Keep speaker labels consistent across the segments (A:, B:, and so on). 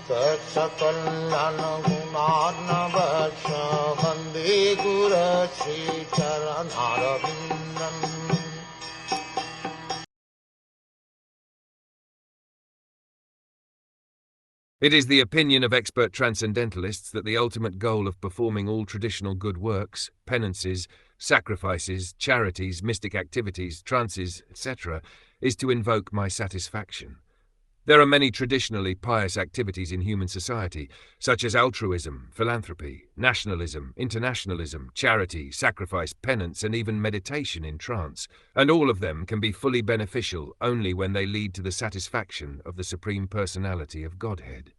A: Saksakallan gunarnavasya Vande Guru Sri Charanarvindam.
B: It is the opinion of expert transcendentalists that the ultimate goal of performing all traditional good works, penances, sacrifices, charities, mystic activities, trances, etc., is to invoke my satisfaction. There are many traditionally pious activities in human society, such as altruism, philanthropy, nationalism, internationalism, charity, sacrifice, penance, and even meditation in trance, and all of them can be fully beneficial only when they lead to the satisfaction of the Supreme Personality of Godhead.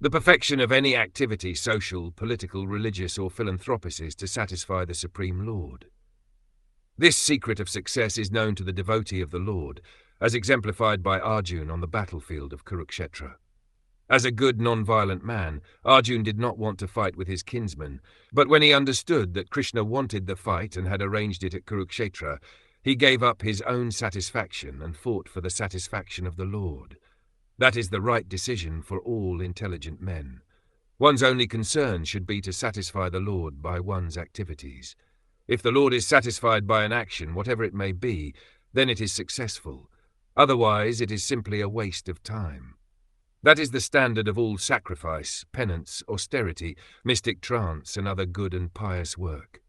B: The perfection of any activity, social, political, religious, or philanthropic, is to satisfy the Supreme Lord. This secret of success is known to the devotee of the Lord, as exemplified by Arjuna on the battlefield of Kurukshetra. As a good non-violent man, Arjuna did not want to fight with his kinsmen, but when he understood that Krishna wanted the fight and had arranged it at Kurukshetra, he gave up his own satisfaction and fought for the satisfaction of the Lord. That is the right decision for all intelligent men. One's only concern should be to satisfy the Lord by one's activities. If the Lord is satisfied by an action, whatever it may be, then it is successful. Otherwise, it is simply a waste of time. That is the standard of all sacrifice, penance, austerity, mystic trance, and other good and pious work.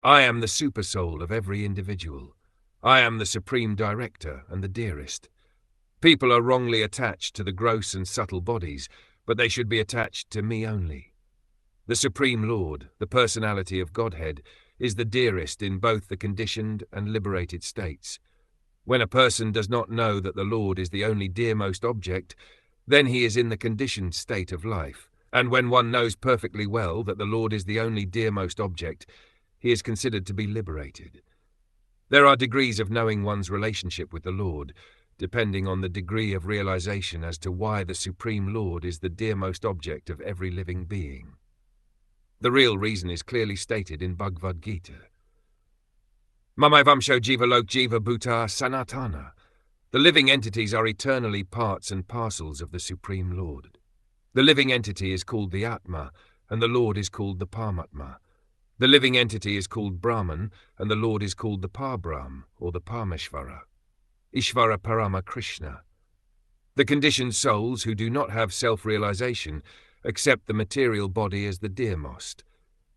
B: I am the supersoul of every individual. I am the supreme director and the dearest. People are wrongly attached to the gross and subtle bodies, but they should be attached to me only. The Supreme Lord, the personality of Godhead, is the dearest in both the conditioned and liberated states. When a person does not know that the Lord is the only dearmost object, then he is in the conditioned state of life, and when one knows perfectly well that the Lord is the only dearmost object, he is considered to be liberated. There are degrees of knowing one's relationship with the Lord, depending on the degree of realization as to why the Supreme Lord is the dearmost object of every living being. The real reason is clearly stated in Bhagavad Gita. Mamai-vamsho jiva lok jiva bhuta sanatana. The living entities are eternally parts and parcels of the Supreme Lord. The living entity is called the Atma, and the Lord is called the Paramatma. The living entity is called Brahman, and the Lord is called the Parbrahm, or the Parmeshvara. Ishvara Parama Krishna. The conditioned souls who do not have self-realization accept the material body as the dearmost.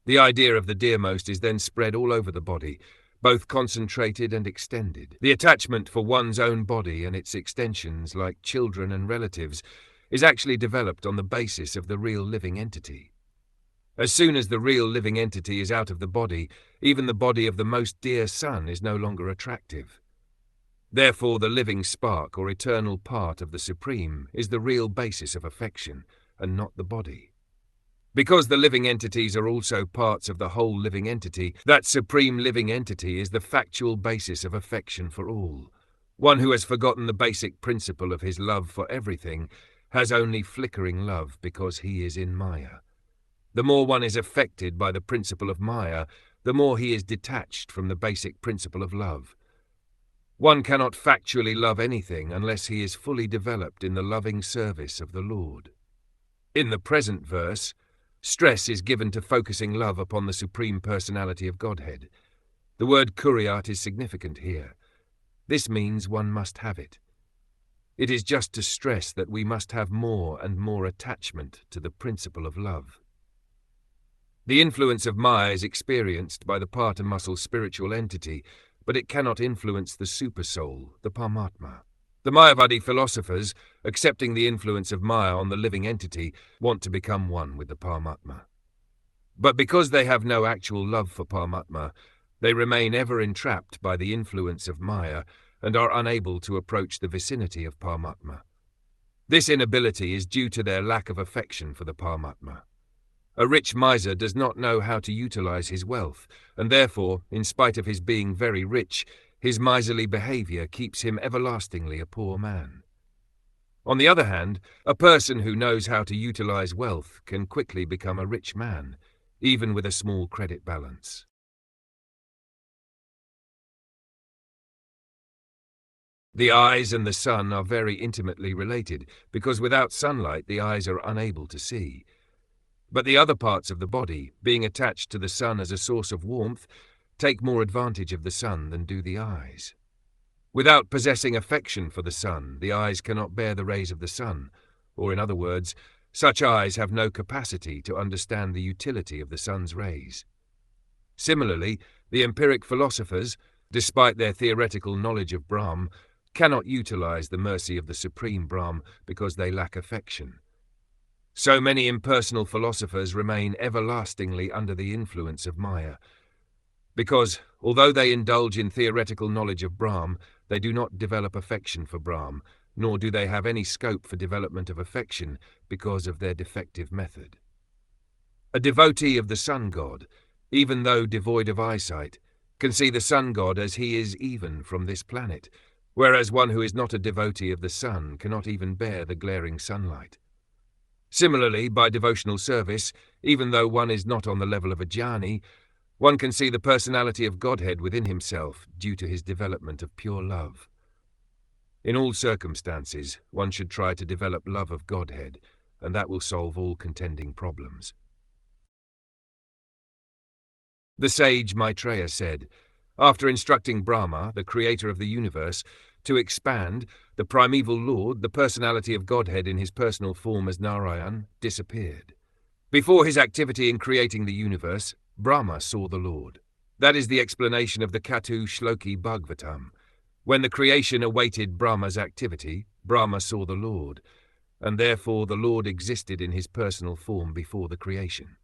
B: The idea of the dearmost is then spread all over the body, both concentrated and extended. The attachment for one's own body and its extensions, like children and relatives, is actually developed on the basis of the real living entity. As soon as the real living entity is out of the body, even the body of the most dear son is no longer attractive. Therefore, the living spark or eternal part of the Supreme is the real basis of affection, and not the body. Because the living entities are also parts of the whole living entity, that supreme living entity is the factual basis of affection for all. One who has forgotten the basic principle of his love for everything has only flickering love because he is in Maya. The more one is affected by the principle of Maya, the more he is detached from the basic principle of love. One cannot factually love anything unless he is fully developed in the loving service of the Lord. In the present verse, stress is given to focusing love upon the Supreme Personality of Godhead. The word kuryat is significant here. This means one must have it. It is just to stress that we must have more and more attachment to the principle of love. The influence of Maya is experienced by the part and muscle spiritual entity, but it cannot influence the supersoul, the Paramatma. The Mayavadi philosophers, accepting the influence of Maya on the living entity, want to become one with the Paramatma. But because they have no actual love for Paramatma, they remain ever entrapped by the influence of Maya and are unable to approach the vicinity of Paramatma. This inability is due to their lack of affection for the Paramatma. A rich miser does not know how to utilize his wealth, and therefore, in spite of his being very rich, his miserly behavior keeps him everlastingly a poor man. On the other hand, a person who knows how to utilize wealth can quickly become a rich man, even with a small credit balance. The eyes and the sun are very intimately related, because without sunlight the eyes are unable to see. But the other parts of the body, being attached to the sun as a source of warmth, take more advantage of the sun than do the eyes. Without possessing affection for the sun, the eyes cannot bear the rays of the sun, or in other words, such eyes have no capacity to understand the utility of the sun's rays. Similarly, the empiric philosophers, despite their theoretical knowledge of Brahm, cannot utilize the mercy of the Supreme Brahm because they lack affection. So many impersonal philosophers remain everlastingly under the influence of Maya, because, although they indulge in theoretical knowledge of Brahm, they do not develop affection for Brahm, nor do they have any scope for development of affection because of their defective method. A devotee of the sun god, even though devoid of eyesight, can see the sun god as he is even from this planet, whereas one who is not a devotee of the sun cannot even bear the glaring sunlight. Similarly, by devotional service, even though one is not on the level of a jnani, one can see the personality of Godhead within himself due to his development of pure love. In all circumstances, one should try to develop love of Godhead, and that will solve all contending problems. The sage Maitreya said, after instructing Brahma, the creator of the universe, to expand, the primeval Lord, the personality of Godhead in his personal form as Narayan, disappeared. Before his activity in creating the universe, Brahma saw the Lord. That is the explanation of the Katu Shloki Bhagavatam. When the creation awaited Brahma's activity, Brahma saw the Lord, and therefore the Lord existed in his personal form before the creation.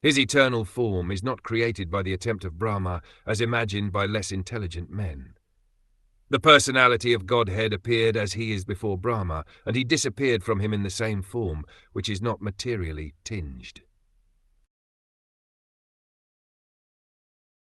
B: His eternal form is not created by the attempt of Brahma as imagined by less intelligent men. The personality of Godhead appeared as he is before Brahma, and he disappeared from him in the same form, which is not materially tinged.